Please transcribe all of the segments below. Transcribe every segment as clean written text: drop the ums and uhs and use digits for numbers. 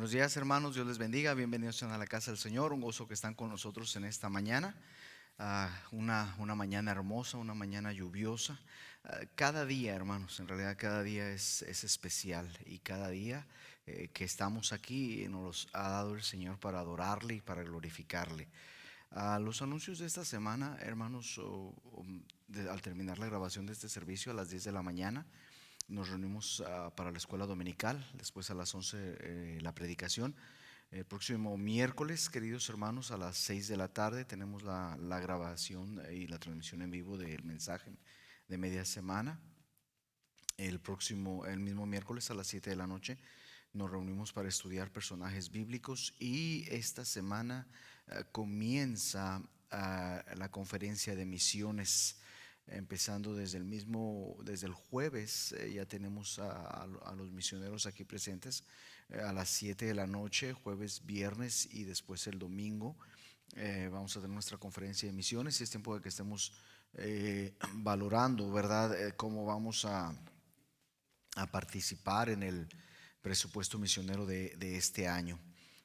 Buenos días, hermanos, Dios les bendiga, bienvenidos a la casa del Señor, un gozo que están con nosotros en esta mañana. Una mañana hermosa, una mañana lluviosa. Cada día, hermanos, en realidad cada día es especial, y cada día que estamos aquí nos ha dado el Señor para adorarle y para glorificarle. Los anuncios de esta semana, hermanos, al terminar la grabación de este servicio a las 10 de la mañana, nos reunimos para la escuela dominical, después a las 11 la predicación. El próximo miércoles, queridos hermanos, a las 6 de la tarde tenemos la grabación y la transmisión en vivo del mensaje de media semana. El mismo miércoles a las 7 de la noche nos reunimos para estudiar personajes bíblicos, y esta semana comienza la conferencia de misiones. Empezando desde el jueves, ya tenemos a los misioneros aquí presentes a las 7 de la noche, jueves, viernes y después el domingo. Vamos a tener nuestra conferencia de misiones, y es tiempo de que estemos valorando, ¿verdad?, cómo vamos a participar en el presupuesto misionero de este año.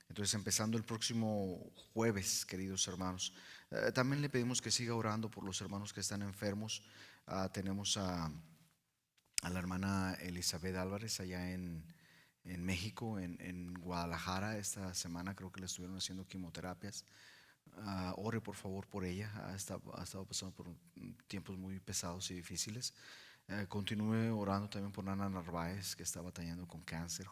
Entonces, empezando el próximo jueves, queridos hermanos, también le pedimos que siga orando por los hermanos que están enfermos. Tenemos a la hermana Elizabeth Álvarez allá en México, en Guadalajara. Esta semana creo que le estuvieron haciendo quimioterapias. Ore por favor por ella. Ha estado pasando por tiempos muy pesados y difíciles. Continúe orando también por Ana Narváez, que está batallando con cáncer.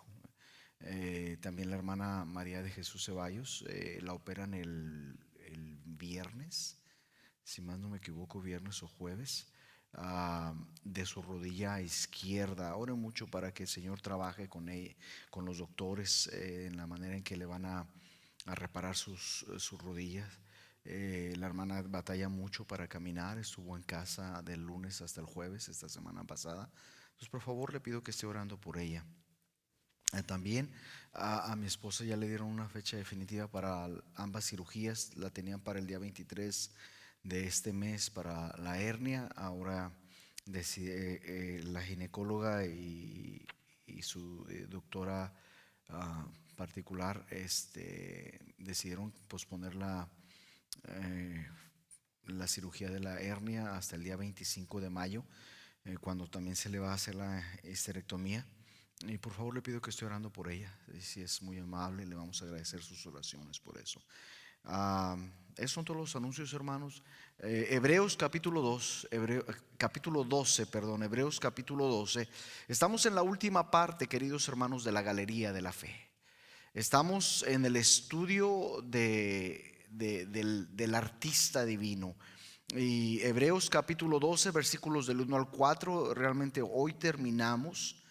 También la hermana María de Jesús Ceballos, la operan el viernes, si más no me equivoco, viernes o jueves, de su rodilla izquierda. Ore mucho para que el Señor trabaje con ella, con los doctores, en la manera en que le van a reparar sus rodillas. La hermana batalla mucho para caminar, estuvo en casa del lunes hasta el jueves esta semana pasada. Entonces, por favor, le pido que esté orando por ella. También a mi esposa ya le dieron una fecha definitiva para ambas cirugías. La tenían para el día 23 de este mes para la hernia. Ahora decide, la ginecóloga y su doctora particular decidieron posponer eh, la cirugía de la hernia hasta el día 25 de mayo, cuando también se le va a hacer la histerectomía. Y por favor le pido que esté orando por ella. Si es muy amable, le vamos a agradecer sus oraciones por eso. Esos son todos los anuncios, hermanos. Hebreos capítulo 2, capítulo 12, perdón, Hebreos capítulo 12. Estamos en la última parte, queridos hermanos, de la galería de la fe. Estamos en el estudio del artista divino. Y Hebreos capítulo 12, versículos del 1 al 4, realmente hoy terminamos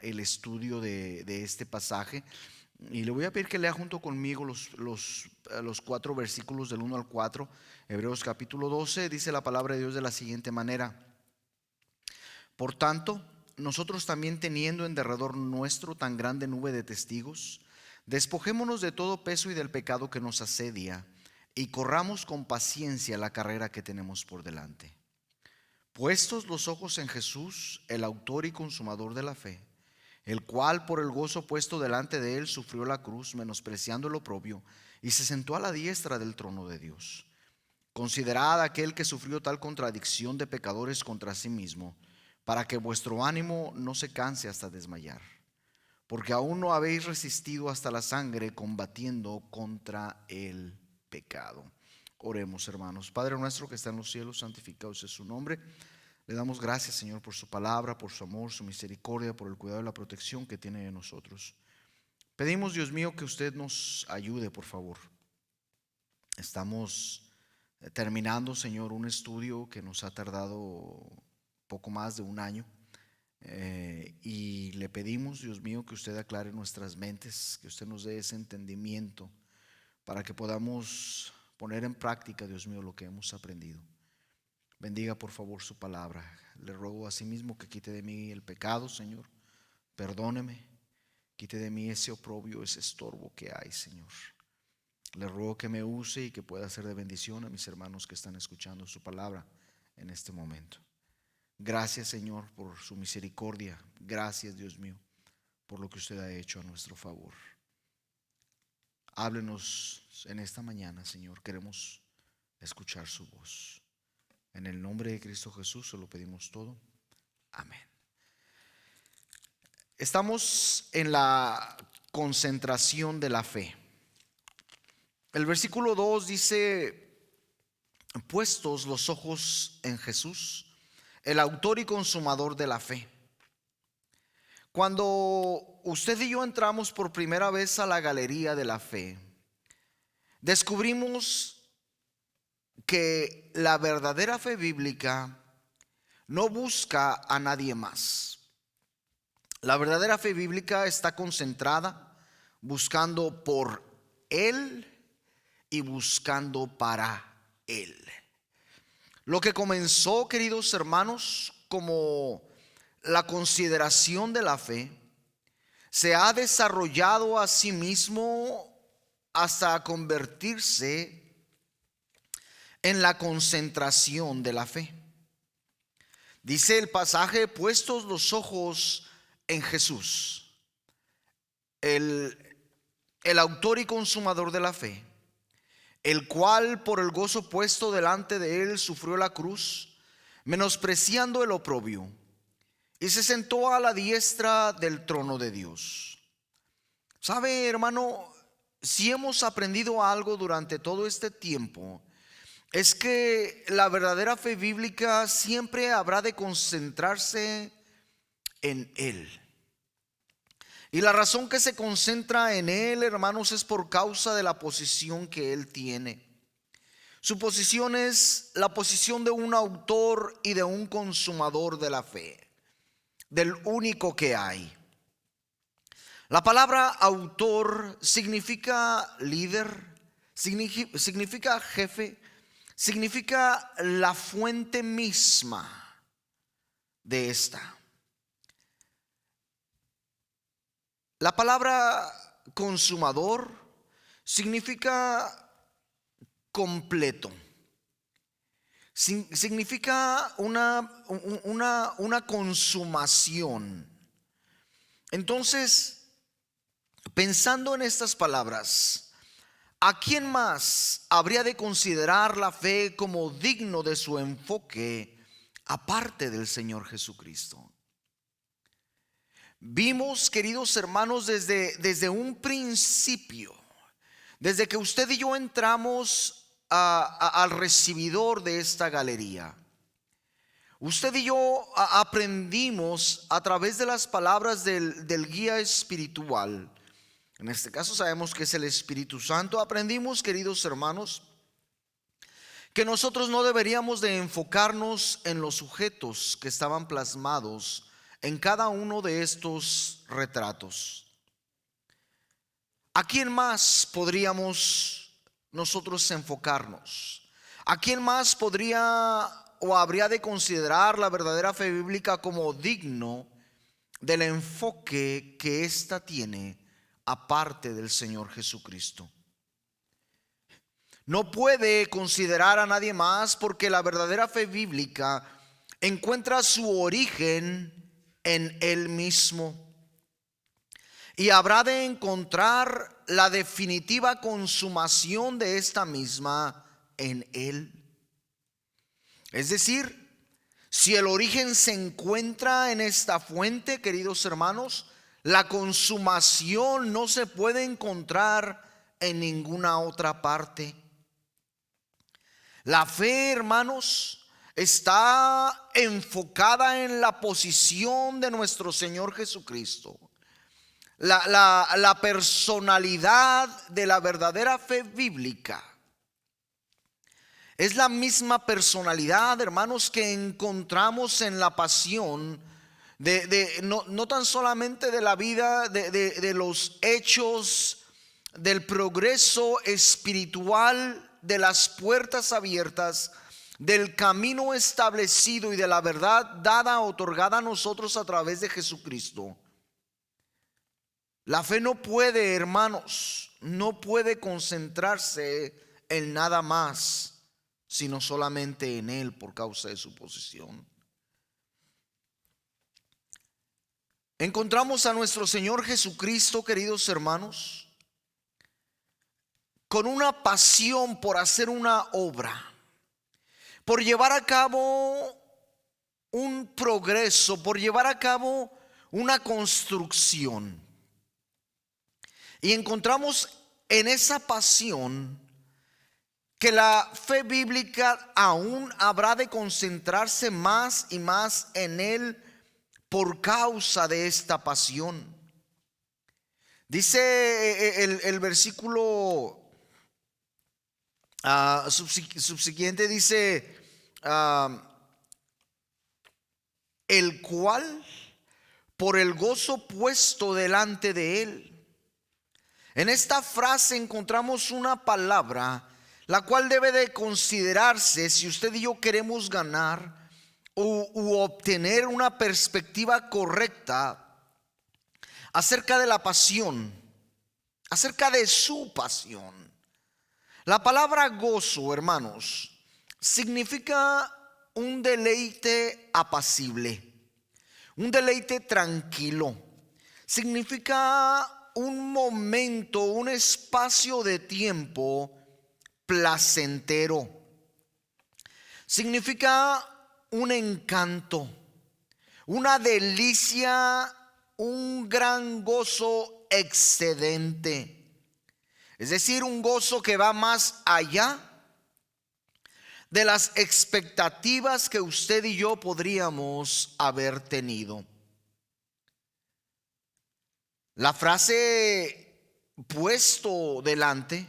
el estudio de este pasaje. Y le voy a pedir que lea junto conmigo los 4 versículos del 1 al 4. Hebreos capítulo 12, dice la palabra de Dios de la siguiente manera: Por tanto, nosotros también, teniendo en derredor nuestro tan grande nube de testigos, despojémonos de todo peso y del pecado que nos asedia, y corramos con paciencia la carrera que tenemos por delante. Puestos los ojos en Jesús, el autor y consumador de la fe, el cual por el gozo puesto delante de él sufrió la cruz, menospreciando el oprobio, y se sentó a la diestra del trono de Dios. Considerad aquel que sufrió tal contradicción de pecadores contra sí mismo, para que vuestro ánimo no se canse hasta desmayar, porque aún no habéis resistido hasta la sangre combatiendo contra el pecado. Oremos, hermanos. Padre nuestro que está en los cielos, santificado sea su nombre. Le damos gracias, Señor, por su palabra, por su amor, su misericordia, por el cuidado y la protección que tiene de nosotros. Pedimos, Dios mío, que usted nos ayude, por favor. Estamos terminando, Señor, un estudio que nos ha tardado poco más de un año. Y le pedimos, Dios mío, que usted aclare nuestras mentes, que usted nos dé ese entendimiento para que podamos poner en práctica, Dios mío, lo que hemos aprendido. Bendiga por favor su palabra. Le ruego asimismo que quite de mí el pecado, Señor. Perdóneme, quite de mí ese oprobio, ese estorbo que hay, Señor. Le ruego que me use y que pueda ser de bendición a mis hermanos que están escuchando su palabra en este momento. Gracias, Señor, por su misericordia. Gracias, Dios mío, por lo que usted ha hecho a nuestro favor. Háblenos en esta mañana, Señor. Queremos escuchar su voz. En el nombre de Cristo Jesús se lo pedimos todo. Amén. Estamos en la concentración de la fe. El versículo 2 dice: puestos los ojos en Jesús, el autor y consumador de la fe. Cuando usted y yo entramos por primera vez a la galería de la fe, descubrimos que la verdadera fe bíblica no busca a nadie más. La verdadera fe bíblica está concentrada buscando por Él y buscando para Él. Lo que comenzó, queridos hermanos, como la consideración de la fe, se ha desarrollado a sí mismo hasta convertirse en la concentración de la fe. Dice el pasaje: puestos los ojos en Jesús, el autor y consumador de la fe, el cual por el gozo puesto delante de él sufrió la cruz, menospreciando el oprobio, y se sentó a la diestra del trono de Dios. ¿Sabe, hermano? Si hemos aprendido algo durante todo este tiempo, es que la verdadera fe bíblica siempre habrá de concentrarse en Él. Y la razón que se concentra en Él, hermanos, es por causa de la posición que Él tiene. Su posición es la posición de un autor y de un consumador de la fe, del único que hay. La palabra autor significa líder, significa jefe, significa la fuente misma de esta. La palabra consumador significa completo. Significa una consumación. Entonces, pensando en estas palabras, ¿a quién más habría de considerar la fe como digno de su enfoque aparte del Señor Jesucristo? Vimos, queridos hermanos, desde un principio, desde que usted y yo entramos al recibidor de esta galería, usted y yo aprendimos a través de las palabras del guía espiritual. En este caso sabemos que es el Espíritu Santo. Aprendimos, queridos hermanos, que nosotros no deberíamos de enfocarnos en los sujetos que estaban plasmados en cada uno de estos retratos. ¿A quién más podríamos nosotros enfocarnos? ¿A quién más podría o habría de considerar la verdadera fe bíblica como digno del enfoque que ésta tiene aparte del Señor Jesucristo? No puede considerar a nadie más, porque la verdadera fe bíblica encuentra su origen en Él mismo, y habrá de encontrar la definitiva consumación de esta misma en Él. Es decir, si el origen se encuentra en esta fuente, queridos hermanos, la consumación no se puede encontrar en ninguna otra parte. La fe, hermanos, está enfocada en la posición de nuestro Señor Jesucristo. La personalidad de la verdadera fe bíblica es la misma personalidad, hermanos, que encontramos en la pasión no tan solamente de la vida, de los hechos, del progreso espiritual, de las puertas abiertas, del camino establecido y de la verdad dada, otorgada a nosotros a través de Jesucristo. La fe no puede, hermanos, no puede concentrarse en nada más, sino solamente en Él por causa de su posición. encontramos a nuestro Señor Jesucristo, queridos hermanos, con una pasión por hacer una obra, por llevar a cabo un progreso, por llevar a cabo una construcción. Y encontramos en esa pasión que la fe bíblica aún habrá de concentrarse más y más en él por causa de esta pasión. Dice el versículo subsiguiente, dice el cual por el gozo puesto delante de él. En esta frase encontramos una palabra la cual debe de considerarse si usted y yo queremos ganar u obtener una perspectiva correcta acerca de la pasión, acerca de su pasión. La palabra gozo, hermanos, significa un deleite apacible, un deleite tranquilo. Significa un momento, un espacio de tiempo placentero. Significa un encanto, una delicia, un gran gozo excedente. Es decir, un gozo que va más allá de las expectativas que usted y yo podríamos haber tenido. La frase puesto delante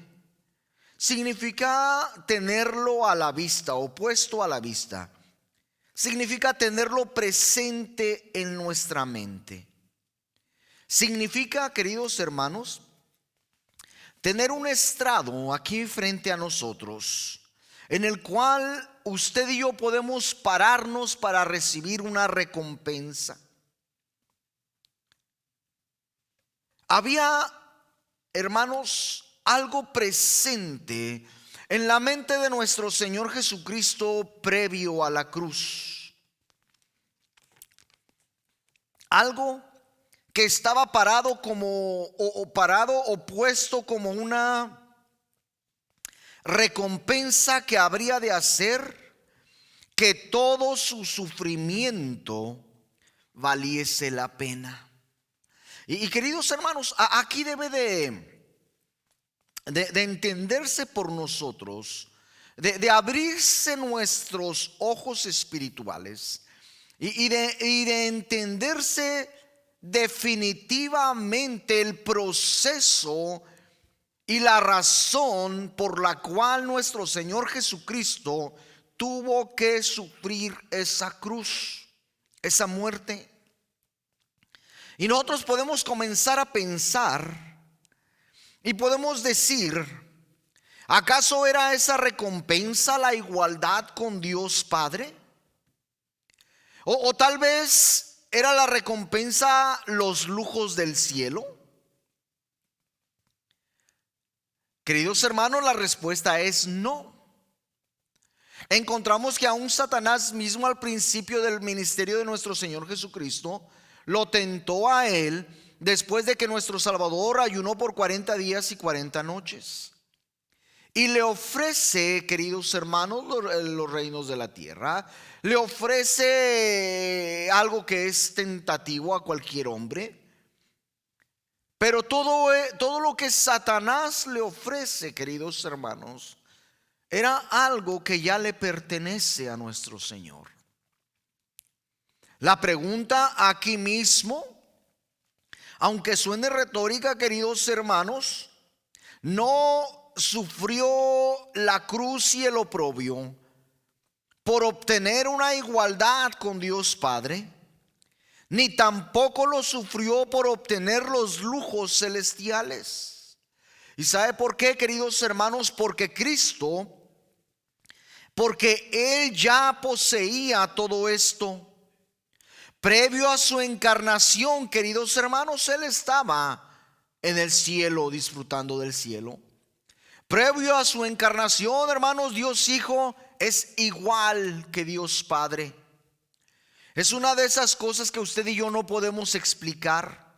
significa tenerlo a la vista o puesto a la vista. Significa tenerlo presente en nuestra mente. Significa, queridos hermanos, tener un estrado aquí frente a nosotros en el cual usted y yo podemos pararnos para recibir una recompensa. Había, hermanos, algo presente en la mente de nuestro Señor Jesucristo previo a la cruz. Algo que estaba parado como o puesto como una recompensa que habría de hacer que todo su sufrimiento valiese la pena. Y queridos hermanos, aquí debe de entenderse por nosotros, de abrirse nuestros ojos espirituales y de entenderse definitivamente el proceso y la razón por la cual nuestro Señor Jesucristo tuvo que sufrir esa cruz, esa muerte. Y nosotros podemos comenzar a pensar y podemos decir, ¿acaso era esa recompensa la igualdad con Dios Padre? O tal vez era la recompensa los lujos del cielo. Queridos hermanos, la respuesta es no. Encontramos que aún Satanás mismo al principio del ministerio de nuestro Señor Jesucristo lo tentó a él después de que nuestro Salvador ayunó por 40 días y 40 noches. Y le ofrece, queridos hermanos, los reinos de la tierra. Le ofrece algo que es tentativo a cualquier hombre. Pero todo lo que Satanás le ofrece, queridos hermanos, era algo que ya le pertenece a nuestro Señor. La pregunta aquí mismo, aunque suene retórica, queridos hermanos, no sufrió la cruz y el oprobio por obtener una igualdad con Dios Padre, ni tampoco lo sufrió por obtener los lujos celestiales. ¿Y sabe por qué, queridos hermanos? Porque Él ya poseía todo esto. Previo a su encarnación, queridos hermanos, Él estaba en el cielo, disfrutando del cielo. Previo a su encarnación, hermanos, Dios Hijo es igual que Dios Padre. Es una de esas cosas que usted y yo no podemos explicar.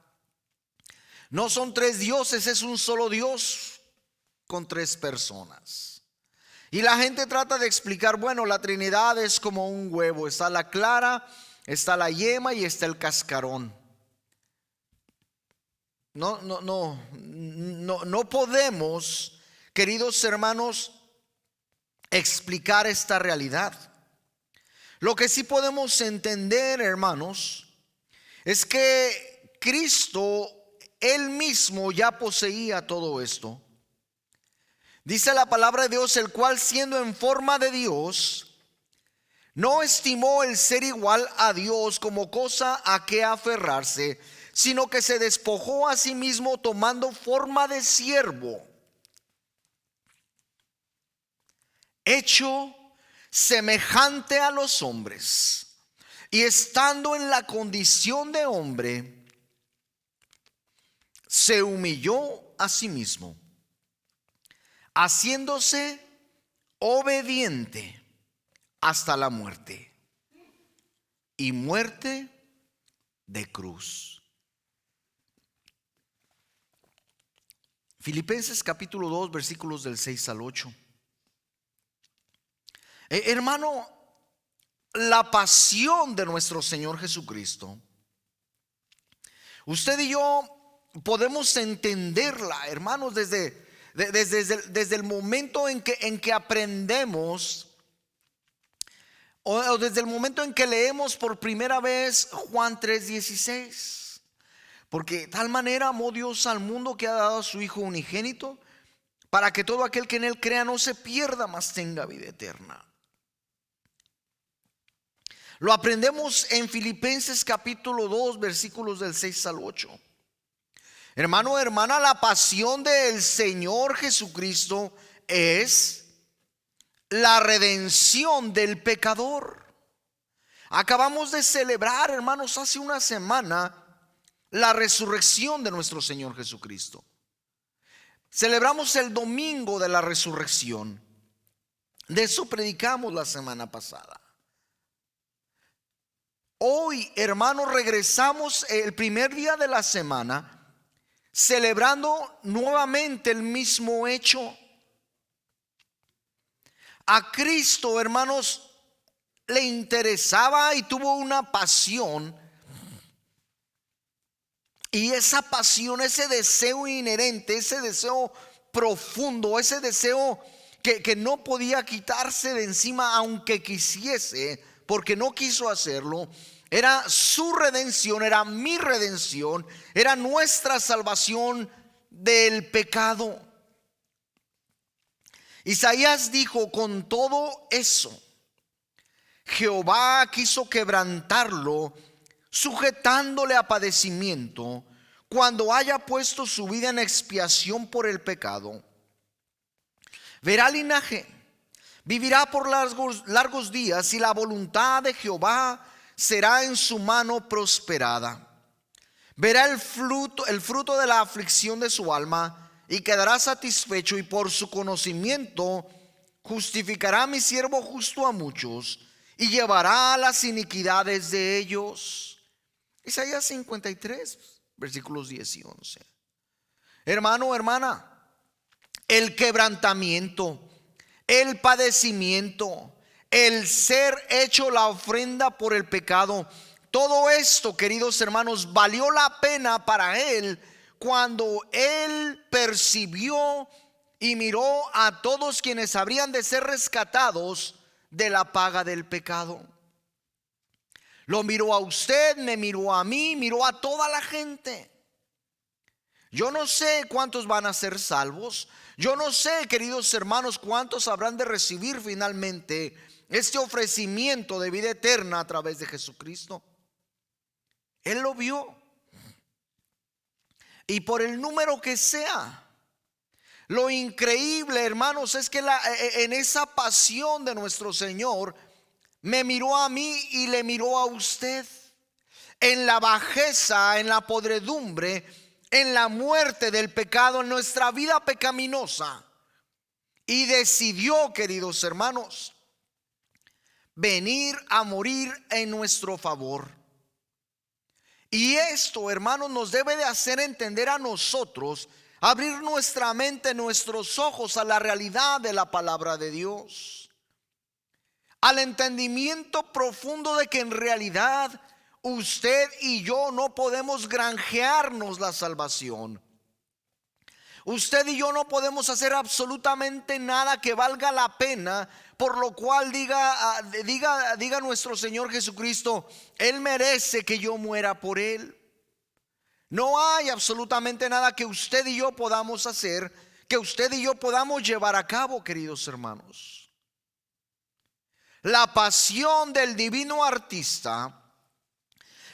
No son tres dioses, es un solo Dios con tres personas. Y la gente trata de explicar, bueno, la Trinidad es como un huevo. Está la clara, está la yema y está el cascarón. No podemos, queridos hermanos, explicar esta realidad. Lo que sí podemos entender, hermanos, es que Cristo, Él mismo ya poseía todo esto. Dice la palabra de Dios, el cual siendo en forma de Dios, no estimó el ser igual a Dios como cosa a que aferrarse, sino que se despojó a sí mismo tomando forma de siervo, hecho semejante a los hombres, y estando en la condición de hombre, se humilló a sí mismo, haciéndose obediente hasta la muerte, y muerte de cruz. Filipenses capítulo 2, versículos del 6 al 8. Hermano, la pasión de nuestro Señor Jesucristo, usted y yo podemos entenderla, hermanos, desde el momento en que aprendemos, o desde el momento en que leemos por primera vez Juan 3:16. Porque de tal manera amó Dios al mundo que ha dado a su Hijo unigénito, para que todo aquel que en Él crea no se pierda, mas tenga vida eterna. Lo aprendemos en Filipenses capítulo 2, versículos del 6 al 8. Hermano, hermana, la pasión del Señor Jesucristo es la redención del pecador. Acabamos de celebrar, hermanos, hace una semana la resurrección de nuestro Señor Jesucristo. Celebramos el domingo de la resurrección. De eso predicamos la semana pasada. Hoy, hermanos, regresamos el primer día de la semana, celebrando nuevamente el mismo hecho. A Cristo, hermanos, le interesaba y tuvo una pasión. Y esa pasión, ese deseo inherente, ese deseo profundo, ese deseo que no podía quitarse de encima aunque quisiese, porque no quiso hacerlo, era su redención, era mi redención, era nuestra salvación del pecado. Isaías dijo, con todo eso, Jehová quiso quebrantarlo, sujetándole a padecimiento, cuando haya puesto su vida en expiación por el pecado. Verá linaje, vivirá por largos días, y la voluntad de Jehová será en su mano prosperada. Verá el fruto de la aflicción de su alma, y quedará satisfecho, y por su conocimiento justificará a mi siervo justo a muchos, y llevará las iniquidades de ellos. Isaías 53, versículos 10 y 11. Hermano, hermana, el quebrantamiento, el padecimiento, el ser hecho la ofrenda por el pecado, todo esto, queridos hermanos, valió la pena para él cuando él percibió y miró a todos quienes habrían de ser rescatados de la paga del pecado. Lo miró a usted, me miró a mí, miró a toda la gente. Yo no sé cuántos van a ser salvos. Yo no sé, queridos hermanos, cuántos habrán de recibir finalmente este ofrecimiento de vida eterna a través de Jesucristo. Él lo vio. Y por el número que sea, lo increíble, hermanos, es que en esa pasión de nuestro Señor, me miró a mí y le miró a usted. En la bajeza, en la podredumbre, en la muerte del pecado, en nuestra vida pecaminosa. Y decidió, queridos hermanos, venir a morir en nuestro favor. Y esto, hermanos, nos debe de hacer entender a nosotros, abrir nuestra mente, nuestros ojos a la realidad de la palabra de Dios, al entendimiento profundo de que en realidad usted y yo no podemos granjearnos la salvación. Usted y yo no podemos hacer absolutamente nada que valga la pena, por lo cual diga nuestro Señor Jesucristo, Él merece que yo muera por Él. No hay absolutamente nada que usted y yo podamos hacer, que usted y yo podamos llevar a cabo, queridos hermanos. La pasión del divino artista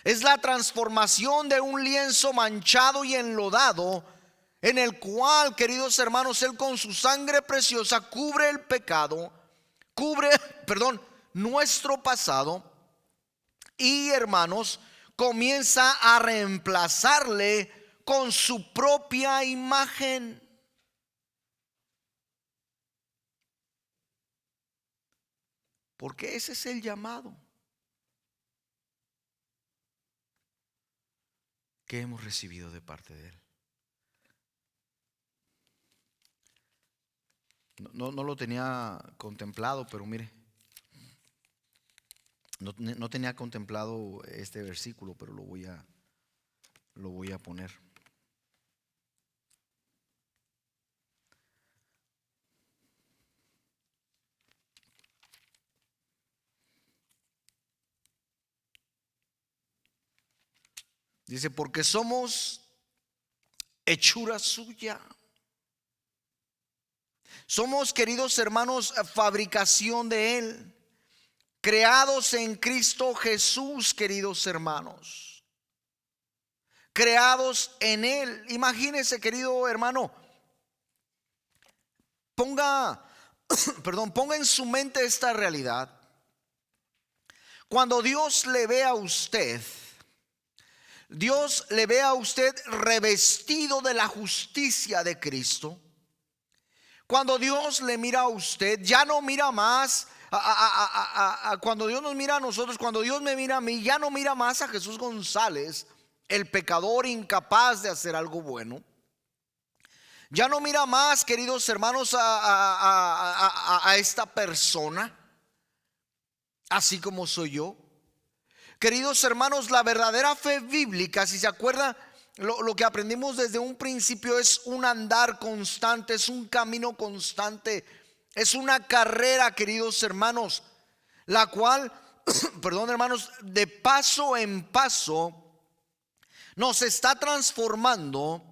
es la transformación de un lienzo manchado y enlodado, en el cual, queridos hermanos, Él con su sangre preciosa cubre el pecado, nuestro pasado, y, hermanos, comienza a reemplazarle con su propia imagen. Porque ese es el llamado que hemos recibido de parte de Él. No lo tenía contemplado, pero mire, no tenía contemplado este versículo, pero lo voy a poner. Dice, porque somos hechura suya. Somos, queridos hermanos, fabricación de Él, creados en Cristo Jesús, queridos hermanos, creados en Él. Imagínese, querido hermano, ponga en su mente esta realidad. Cuando Dios le ve a usted, Dios le ve a usted revestido de la justicia de Cristo. Cuando Dios le mira a usted, ya no mira más cuando Dios nos mira a nosotros, cuando Dios me mira a mí, ya no mira más a Jesús González, el pecador incapaz de hacer algo bueno. Ya no mira más, queridos hermanos, a esta persona, así como soy yo. Queridos hermanos, la verdadera fe bíblica, si se acuerda, lo que aprendimos desde un principio es un andar constante, es un camino constante, es una carrera, queridos hermanos, la cual, hermanos, de paso en paso nos está transformando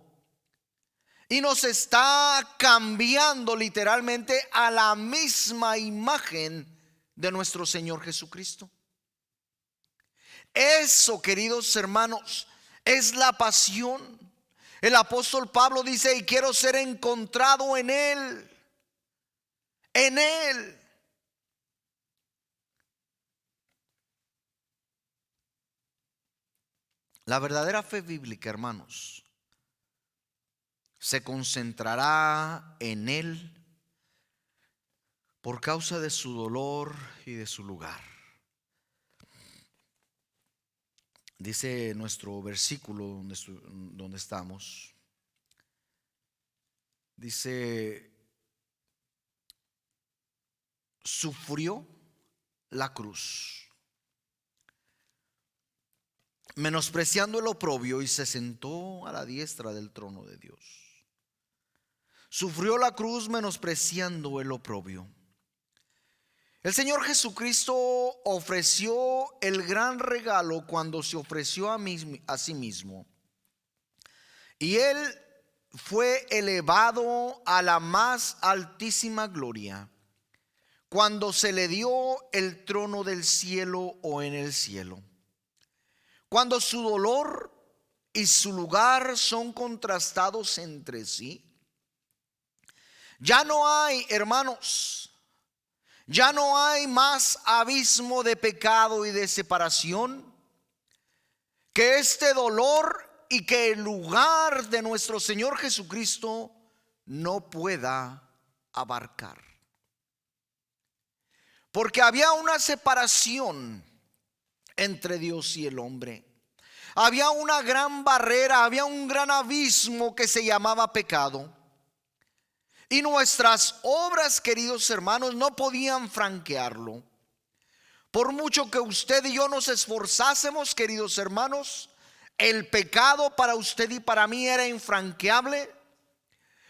y nos está cambiando literalmente a la misma imagen de nuestro Señor Jesucristo. Eso, queridos hermanos, es la pasión. El apóstol Pablo dice, y quiero ser encontrado en Él. En Él. La verdadera fe bíblica, hermanos, se concentrará en Él por causa de su dolor y de su lugar. Dice nuestro versículo donde estamos. Dice, sufrió la cruz, menospreciando el oprobio, y se sentó a la diestra del trono de Dios. Sufrió la cruz menospreciando el oprobio. El Señor Jesucristo ofreció el gran regalo cuando se ofreció a sí mismo. Y Él fue elevado a la más altísima gloria cuando se le dio el trono del cielo o en el cielo. Cuando su dolor y su lugar son contrastados entre sí. Ya no hay, hermanos, ya no hay más abismo de pecado y de separación que este dolor y que el lugar de nuestro Señor Jesucristo no pueda abarcar. porque había una separación entre Dios y el hombre. Había una gran barrera, había un gran abismo que se llamaba pecado. Y nuestras obras, queridos hermanos, no podían franquearlo. Por mucho que usted y yo nos esforzásemos, queridos hermanos, el pecado para usted y para mí era infranqueable.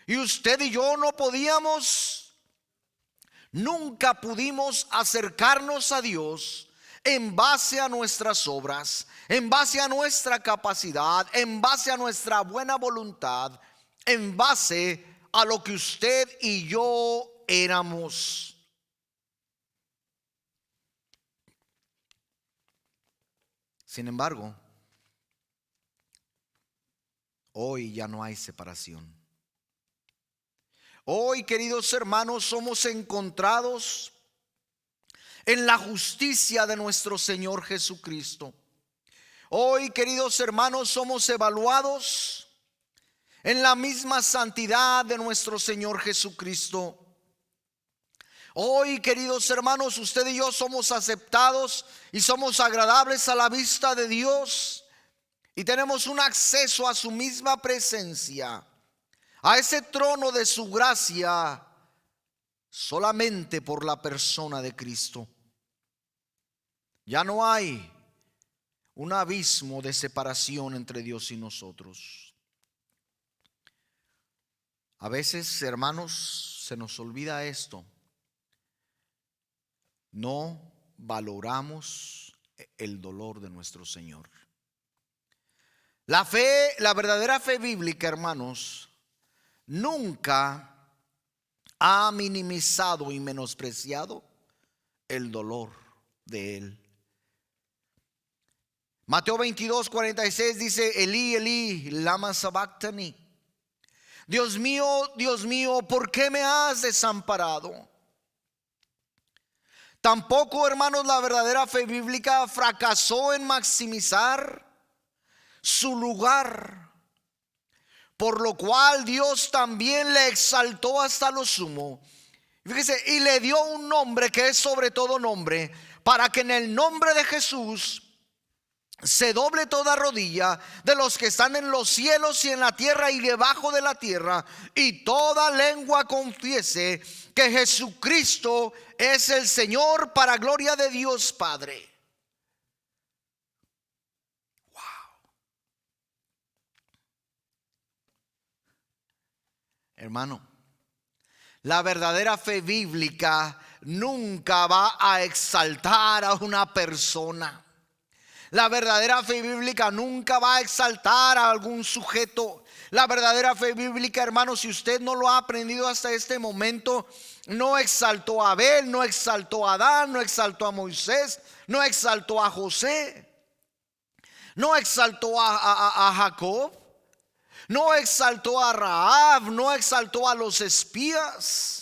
Y usted y yo no podíamos, nunca pudimos acercarnos a Dios en base a nuestras obras, en base a nuestra capacidad, en base a nuestra buena voluntad, en base a lo que usted y yo éramos. Sin embargo, hoy ya no hay separación. Hoy, queridos hermanos, somos encontrados en la justicia de nuestro Señor Jesucristo. Hoy, queridos hermanos, somos evaluados en la misma santidad de nuestro Señor Jesucristo. Hoy, queridos hermanos, usted y yo somos aceptados y somos agradables a la vista de Dios, y tenemos un acceso a su misma presencia, a ese trono de su gracia, solamente por la persona de Cristo. Ya no hay un abismo de separación entre Dios y nosotros. A veces, hermanos, se nos olvida esto. No valoramos el dolor de nuestro Señor. La fe, la verdadera fe bíblica, hermanos, nunca ha minimizado y menospreciado el dolor de Él. Mateo 22:46 dice: Elí, Elí, lama sabactani. Dios mío, ¿por qué me has desamparado? Tampoco, hermanos, la verdadera fe bíblica fracasó en maximizar su lugar, por lo cual Dios también le exaltó hasta lo sumo. Fíjese, y le dio un nombre que es sobre todo nombre, para que en el nombre de Jesús se doble toda rodilla de los que están en los cielos y en la tierra y debajo de la tierra, y toda lengua confiese que Jesucristo es el Señor, para gloria de Dios Padre. Wow. Hermano, la verdadera fe bíblica nunca va a exaltar a una persona. La verdadera fe bíblica nunca va a exaltar a algún sujeto. La verdadera fe bíblica, hermano, si usted no lo ha aprendido hasta este momento, no exaltó a Abel, no exaltó a Adán, no exaltó a Moisés, no exaltó a José, no exaltó a Jacob, no exaltó a Rahab, no exaltó a los espías.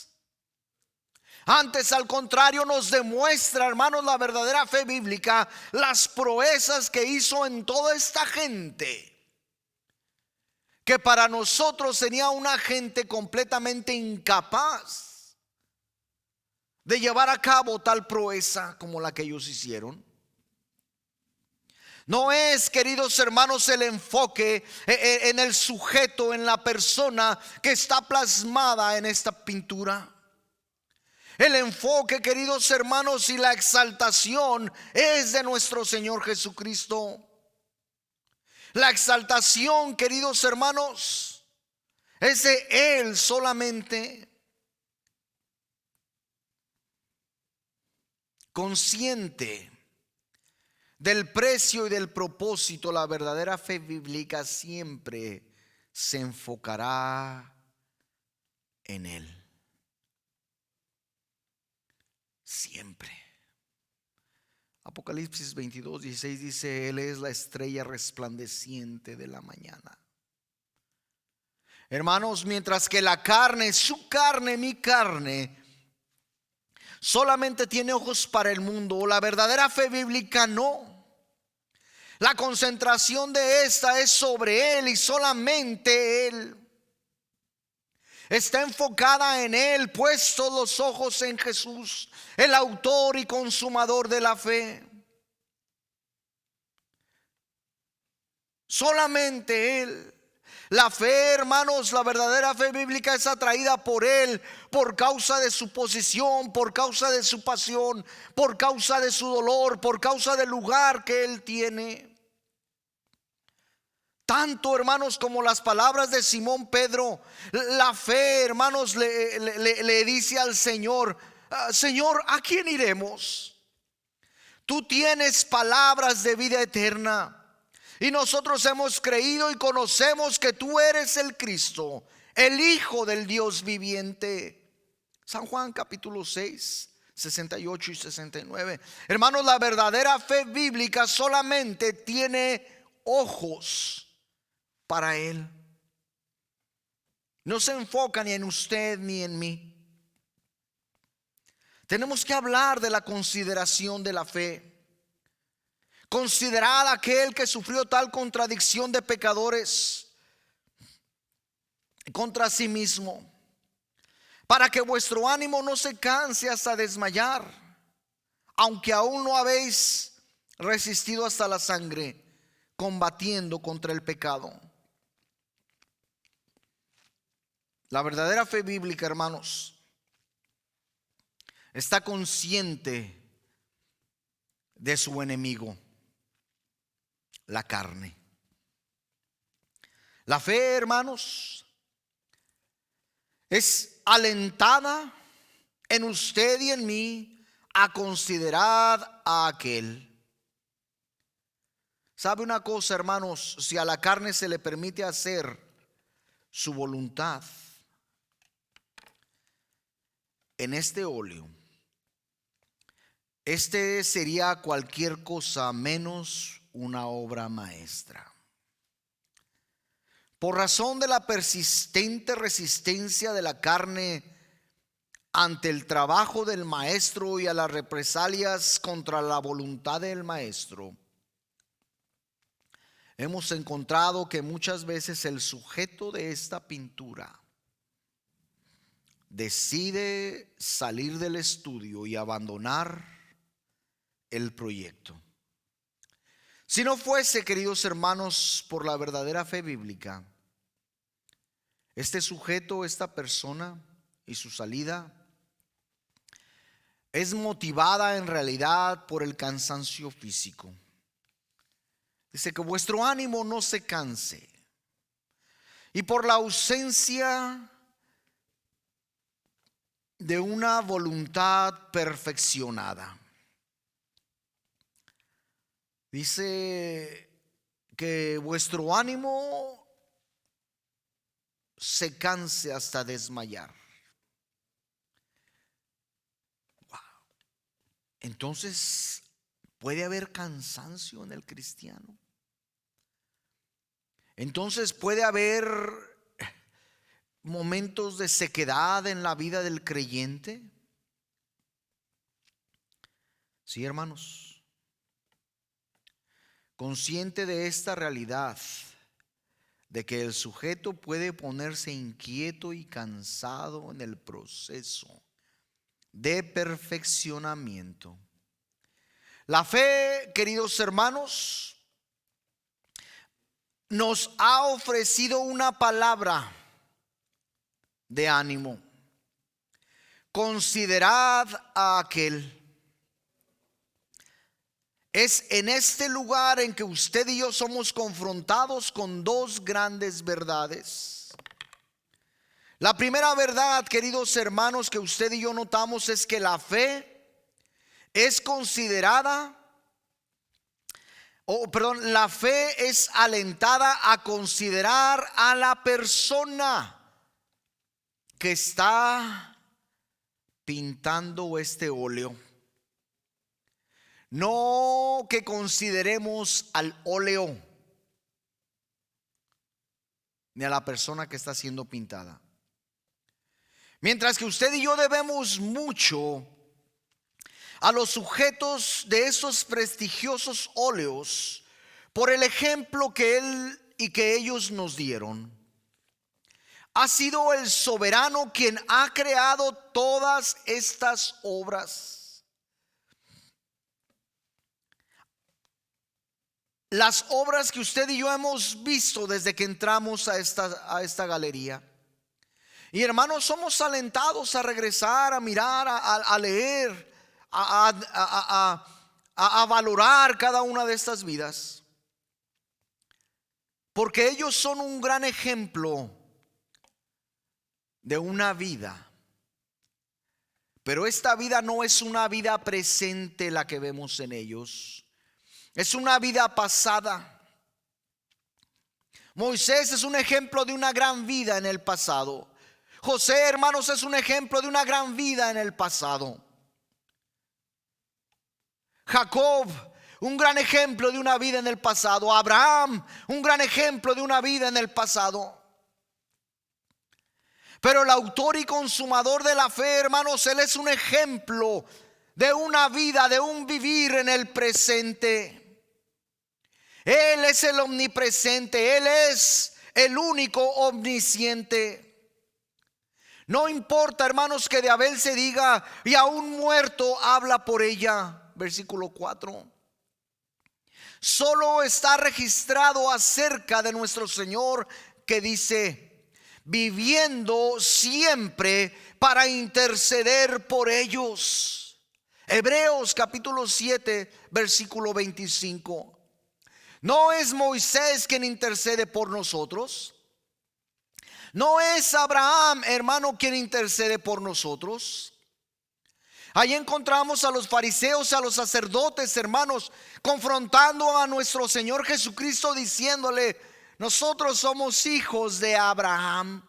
Antes, al contrario, nos demuestra, hermanos, la verdadera fe bíblica, las proezas que hizo en toda esta gente, que para nosotros sería una gente completamente incapaz de llevar a cabo tal proeza como la que ellos hicieron. No es, queridos hermanos, el enfoque en el sujeto, en la persona que está plasmada en esta pintura. El enfoque, queridos hermanos, y la exaltación es de nuestro Señor Jesucristo. La exaltación, queridos hermanos, es de Él solamente. Consciente del precio y del propósito, la verdadera fe bíblica siempre se enfocará en Él. Siempre. Apocalipsis 22:16 dice: Él es la estrella resplandeciente de la mañana. Hermanos, mientras que la carne, su carne, mi carne, solamente tiene ojos para el mundo, la verdadera fe bíblica no. La concentración de esta es sobre Él y solamente Él. está enfocada en Él, puestos los ojos en Jesús, el autor y consumador de la fe. Solamente Él. La fe, hermanos, la verdadera fe bíblica es atraída por Él por causa de su posición, por causa de su pasión, por causa de su dolor, por causa del lugar que Él tiene. Tanto, hermanos, como las palabras de Simón Pedro, la fe, hermanos, le dice al Señor: Señor, ¿a quién iremos? Tú tienes palabras de vida eterna. Y nosotros hemos creído y conocemos que tú eres el Cristo, el Hijo del Dios viviente. San Juan capítulo 6, 68 y 69. Hermanos, la verdadera fe bíblica solamente tiene ojos para Él. No se enfoca ni en usted ni en mí. Tenemos que hablar de la consideración de la fe. Considerad a aquel que sufrió tal contradicción de pecadores contra sí mismo, para que vuestro ánimo no se canse hasta desmayar, aunque aún no habéis resistido hasta la sangre, combatiendo contra el pecado. La verdadera fe bíblica, hermanos, está consciente de su enemigo, la carne. La fe, hermanos, es alentada en usted y en mí a considerar a aquel. ¿Sabe una cosa, hermanos? Si a la carne se le permite hacer su voluntad, en este óleo, este sería cualquier cosa menos una obra maestra. Por razón de la persistente resistencia de la carne ante el trabajo del maestro y a las represalias contra la voluntad del maestro, hemos encontrado que muchas veces el sujeto de esta pintura decide salir del estudio y abandonar el proyecto. Si no fuese, queridos hermanos, por la verdadera fe bíblica, este sujeto, esta persona y su salida es motivada en realidad por el cansancio físico. Dice que vuestro ánimo no se canse, y por la ausencia de una voluntad perfeccionada. Dice que vuestro ánimo se canse hasta desmayar. Wow. Entonces, ¿puede haber cansancio en el cristiano? Entonces, ¿puede haber momentos de sequedad en la vida del creyente? Sí, hermanos. Consciente de esta realidad, de que el sujeto puede ponerse inquieto y cansado en el proceso de perfeccionamiento. La fe, queridos hermanos, nos ha ofrecido una palabra de ánimo. Considerad a aquel. Es en este lugar en que usted y yo somos confrontados con dos grandes verdades. La primera verdad, queridos hermanos, que usted y yo notamos es que la fe es considerada, la fe es alentada a considerar a la persona que está pintando este óleo. No que consideremos al óleo ni a la persona que está siendo pintada. Mientras que usted y yo debemos mucho a los sujetos de esos prestigiosos óleos por el ejemplo que él y que ellos nos dieron. ha sido el soberano quien ha creado todas estas obras. Las obras que usted y yo hemos visto desde que entramos a esta galería. Y hermanos, somos alentados a regresar, a mirar, a leer, a valorar cada una de estas vidas. Porque ellos son un gran ejemplo de una vida. Pero esta vida no es una vida presente la que vemos en ellos. Es una vida pasada. Moisés es un ejemplo de una gran vida en el pasado. José, hermanos, es un ejemplo de una gran vida en el pasado. Jacob, un gran ejemplo de una vida en el pasado. Abraham, un gran ejemplo de una vida en el pasado. Pero el autor y consumador de la fe, hermanos, Él es un ejemplo de una vida, de un vivir en el presente. Él es el omnipresente, Él es el único omnisciente. No importa, hermanos, que de Abel se diga, y aún muerto habla por ella. Versículo 4. Solo está registrado acerca de nuestro Señor que dice, viviendo siempre para interceder por ellos. Hebreos capítulo 7, versículo 25. ¿No es Moisés quien intercede por nosotros? ¿No es Abraham, hermano, quien intercede por nosotros? Ahí encontramos a los fariseos, a los sacerdotes, hermanos, confrontando a nuestro Señor Jesucristo, diciéndole, nosotros somos hijos de Abraham.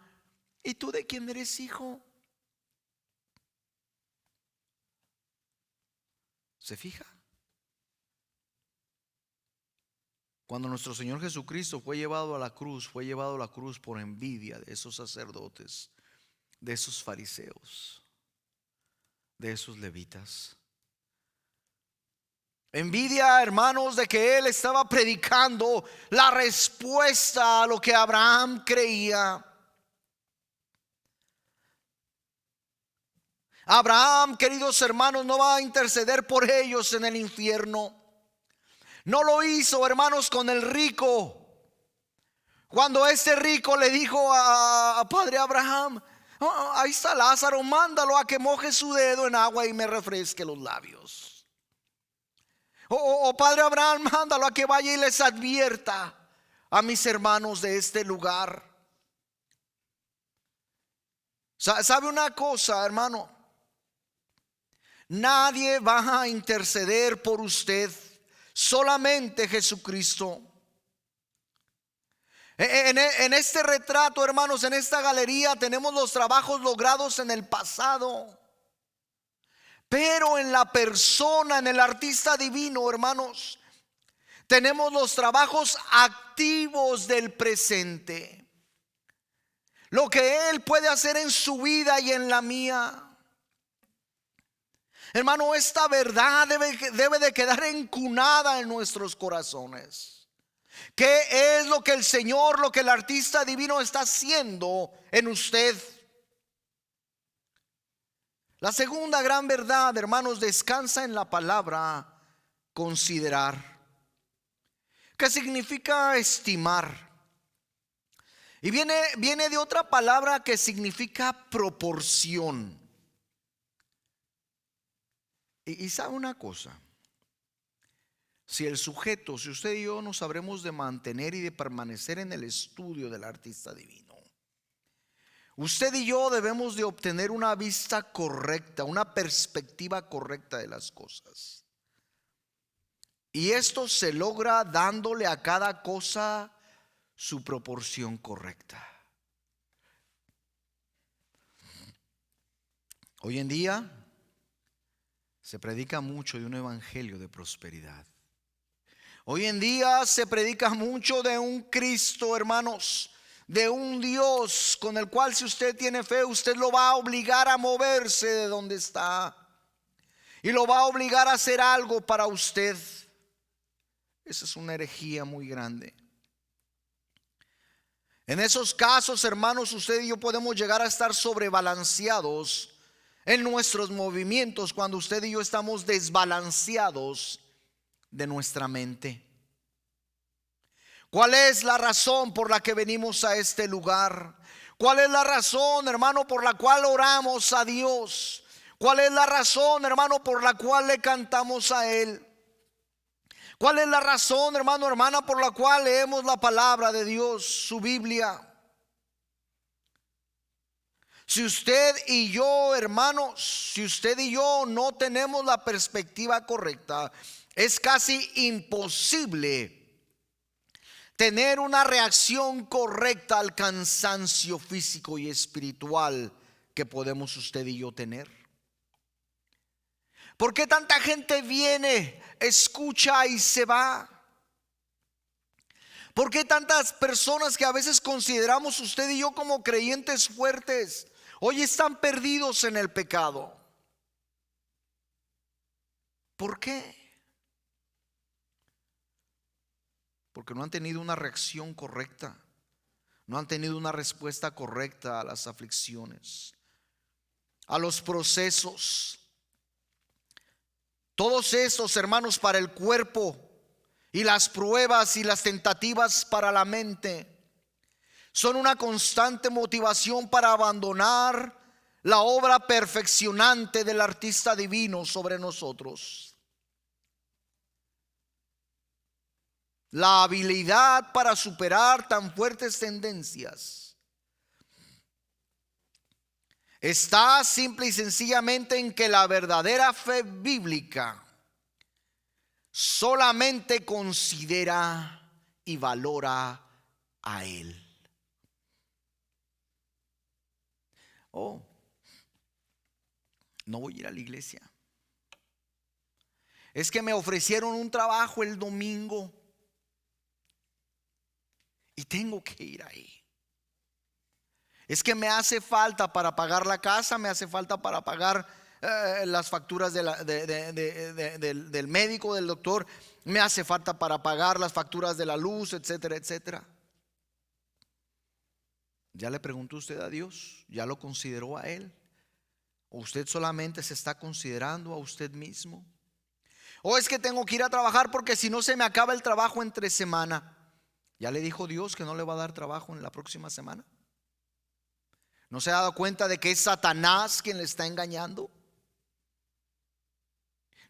¿Y tú de quién eres hijo? ¿Se fija? Cuando nuestro Señor Jesucristo fue llevado a la cruz por envidia de esos sacerdotes, de esos fariseos, de esos levitas. Envidia, hermanos, de que Él estaba predicando la respuesta a lo que Abraham creía. Abraham, queridos hermanos, no va a interceder por ellos en el infierno. No lo hizo, hermanos, con el rico. Cuando este rico le dijo a padre Abraham, ahí está Lázaro, mándalo a que moje su dedo en agua y me refresque los labios. O padre Abraham, mándalo a que vaya y les advierta a mis hermanos de este lugar. ¿Sabe una cosa, hermano? Nadie va a interceder por usted, solamente Jesucristo. En este retrato, hermanos, en esta galería tenemos los trabajos logrados en el pasado. Pero en la persona, en el artista divino, hermanos, tenemos los trabajos activos del presente. Lo que Él puede hacer en su vida y en la mía. Hermano, esta verdad debe de quedar encunada en nuestros corazones. ¿Qué es lo que el Señor, lo que el artista divino está haciendo en usted? La segunda gran verdad, hermanos, descansa en la palabra considerar. ¿Qué significa estimar? Y viene de otra palabra que significa proporción. Y sabe una cosa. Si usted y yo nos habremos de mantener y de permanecer en el estudio del artista divino, usted y yo debemos de obtener una vista correcta, una perspectiva correcta de las cosas. Y esto se logra dándole a cada cosa su proporción correcta. Hoy en día se predica mucho de un evangelio de prosperidad. Hoy en día se predica mucho de un Cristo, hermanos, de un Dios con el cual, si usted tiene fe, usted lo va a obligar a moverse de donde está y lo va a obligar a hacer algo para usted. Esa es una herejía muy grande. En esos casos, hermanos, usted y yo podemos llegar a estar sobrebalanceados en nuestros movimientos cuando usted y yo estamos desbalanceados de nuestra mente. ¿Cuál es la razón por la que venimos a este lugar? ¿Cuál es la razón, hermano, por la cual oramos a Dios? ¿Cuál es la razón, hermano, por la cual le cantamos a Él? ¿Cuál es la razón, hermano, hermana, por la cual leemos la palabra de Dios, su Biblia? Si usted y yo, hermanos, si usted y yo no tenemos la perspectiva correcta, es casi imposible tener una reacción correcta al cansancio físico y espiritual que podemos usted y yo tener. ¿Por qué tanta gente viene, escucha y se va? ¿Por qué tantas personas que a veces consideramos usted y yo como creyentes fuertes, hoy están perdidos en el pecado? ¿Por qué? Porque no han tenido una reacción correcta, no han tenido una respuesta correcta a las aflicciones, a los procesos. Todos estos, hermanos, para el cuerpo, y las pruebas y las tentativas para la mente son una constante motivación para abandonar la obra perfeccionante del artista divino sobre nosotros. La habilidad para superar tan fuertes tendencias está simple y sencillamente en que la verdadera fe bíblica solamente considera y valora a Él. Oh, no voy a ir a la iglesia. Es que me ofrecieron un trabajo el domingo y tengo que ir ahí. Es que me hace falta para pagar la casa, me hace falta para pagar las facturas del médico, del doctor, me hace falta para pagar las facturas de la luz, etcétera, etcétera. ¿Ya le preguntó usted a Dios? ¿Ya lo consideró a Él? ¿O usted solamente se está considerando a usted mismo? ¿O es que tengo que ir a trabajar porque si no se me acaba el trabajo entre semana? ¿Ya le dijo Dios que no le va a dar trabajo en la próxima semana? ¿No se ha dado cuenta de que es Satanás quien le está engañando?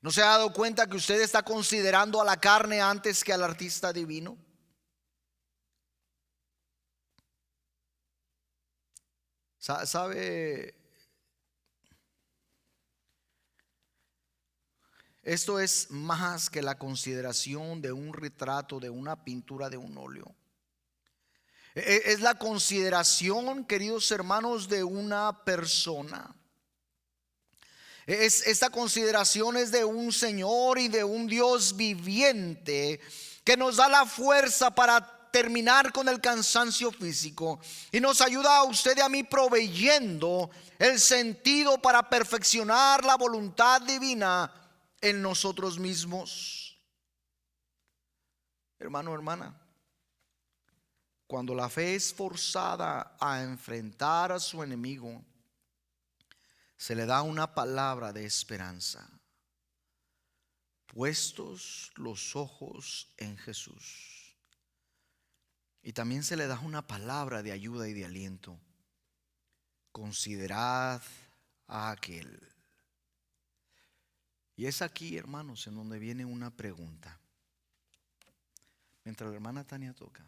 ¿No se ha dado cuenta que usted está considerando a la carne antes que al artista divino? ¿Sabe? Esto es más que la consideración de un retrato, de una pintura, de un óleo. Es la consideración, queridos hermanos, de una persona. Esta consideración es de un Señor y de un Dios viviente que nos da la fuerza para terminar con el cansancio físico y nos ayuda a usted y a mí proveyendo el sentido para perfeccionar la voluntad divina en nosotros mismos. Hermano, hermana, cuando la fe es forzada a enfrentar a su enemigo, se le da una palabra de esperanza. Puestos los ojos en Jesús. Y también se le da una palabra de ayuda y de aliento. Considerad a aquel. Y es aquí, hermanos, en donde viene una pregunta. Mientras la hermana Tania toca.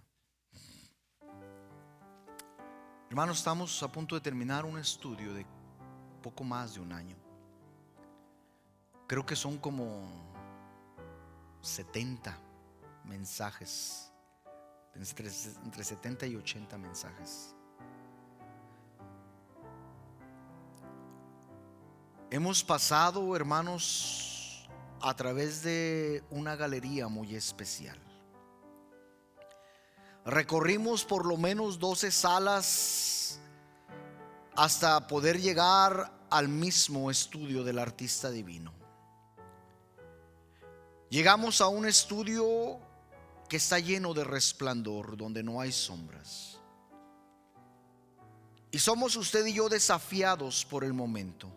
Hermanos, estamos a punto de terminar un estudio de poco más de un año. Creo que son como 70 mensajes, entre 70 y 80 mensajes. Hemos pasado, hermanos, a través de una galería muy especial. Recorrimos por lo menos 12 salas hasta poder llegar al mismo estudio del artista divino. Llegamos a un estudio que está lleno de resplandor, donde no hay sombras. Y somos usted y yo desafiados por el momento.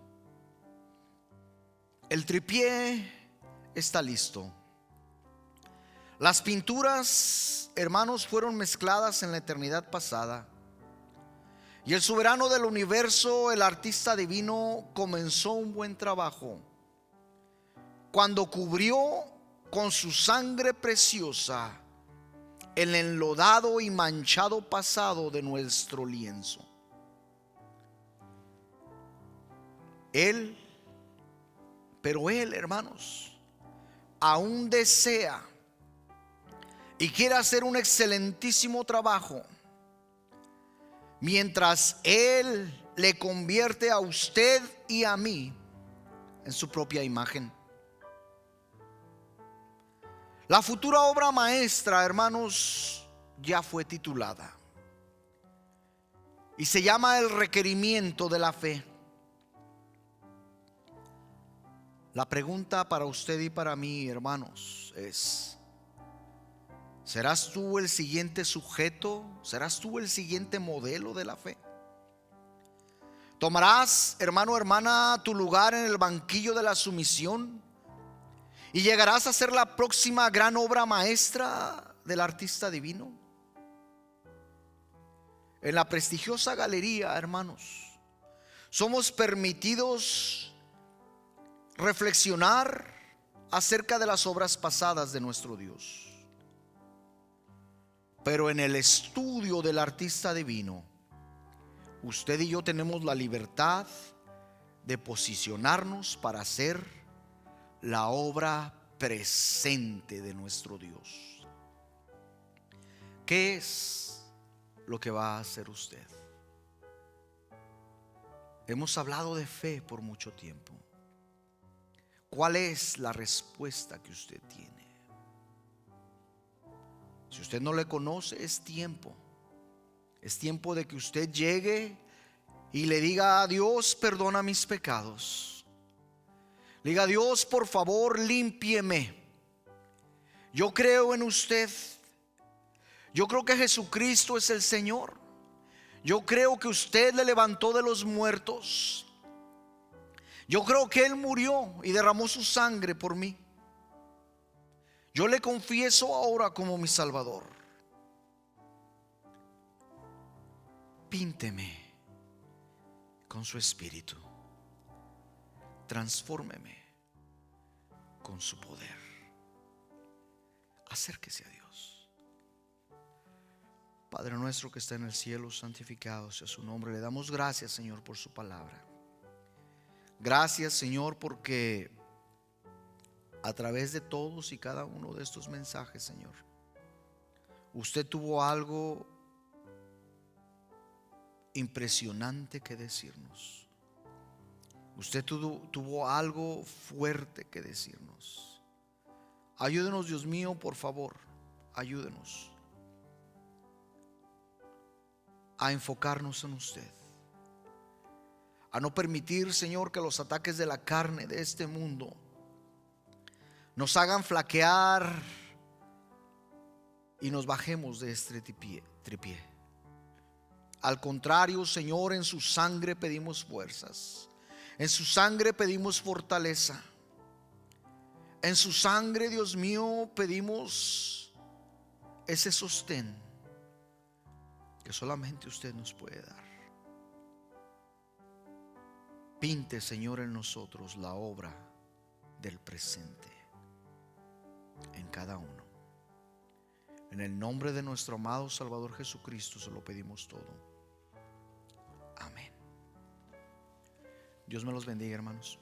El tripié está listo. Las pinturas, hermanos, fueron mezcladas en la eternidad pasada. Y el soberano del universo, el artista divino, comenzó un buen trabajo cuando cubrió con su sangre preciosa el enlodado y manchado pasado de nuestro lienzo. Pero Él, hermanos, aún desea y quiere hacer un excelentísimo trabajo mientras Él le convierte a usted y a mí en su propia imagen. La futura obra maestra, hermanos, ya fue titulada y se llama el requerimiento de la fe. La pregunta para usted y para mí, hermanos, es: ¿serás tú el siguiente sujeto? ¿Serás tú el siguiente modelo de la fe? ¿Tomarás, hermano, hermana, tu lugar en el banquillo de la sumisión y llegarás a ser la próxima gran obra maestra del artista divino? En la prestigiosa galería, hermanos, somos permitidos reflexionar acerca de las obras pasadas de nuestro Dios. Pero en el estudio del artista divino, usted y yo tenemos la libertad de posicionarnos para hacer la obra presente de nuestro Dios. ¿Qué es lo que va a hacer usted? Hemos hablado de fe por mucho tiempo. ¿Cuál es la respuesta que usted tiene? Si usted no le conoce, es tiempo. Es tiempo de que usted llegue y le diga a Dios: perdona mis pecados. Le diga: Dios, por favor, límpieme. Yo creo en usted. Yo creo que Jesucristo es el Señor. Yo creo que usted le levantó de los muertos. Yo creo que Él murió y derramó su sangre por mí. Yo le confieso ahora como mi Salvador. Pínteme con su espíritu. Transfórmeme con su poder. Acérquese a Dios. Padre nuestro que está en el cielo, santificado sea su nombre. Le damos gracias, Señor, por su palabra. Gracias, Señor, porque a través de todos y cada uno de estos mensajes, Señor, usted tuvo algo impresionante que decirnos. Usted tuvo algo fuerte que decirnos. Ayúdenos, Dios mío, por favor, ayúdenos a enfocarnos en usted, a no permitir, Señor, que los ataques de la carne de este mundo nos hagan flaquear y nos bajemos de este tripié. Al contrario, Señor, en su sangre pedimos fuerzas. En su sangre pedimos fortaleza. En su sangre, Dios mío, pedimos ese sostén que solamente usted nos puede dar. Pinte, Señor, en nosotros la obra del presente en cada uno. En el nombre de nuestro amado Salvador Jesucristo se lo pedimos todo. Amén. Dios me los bendiga, hermanos.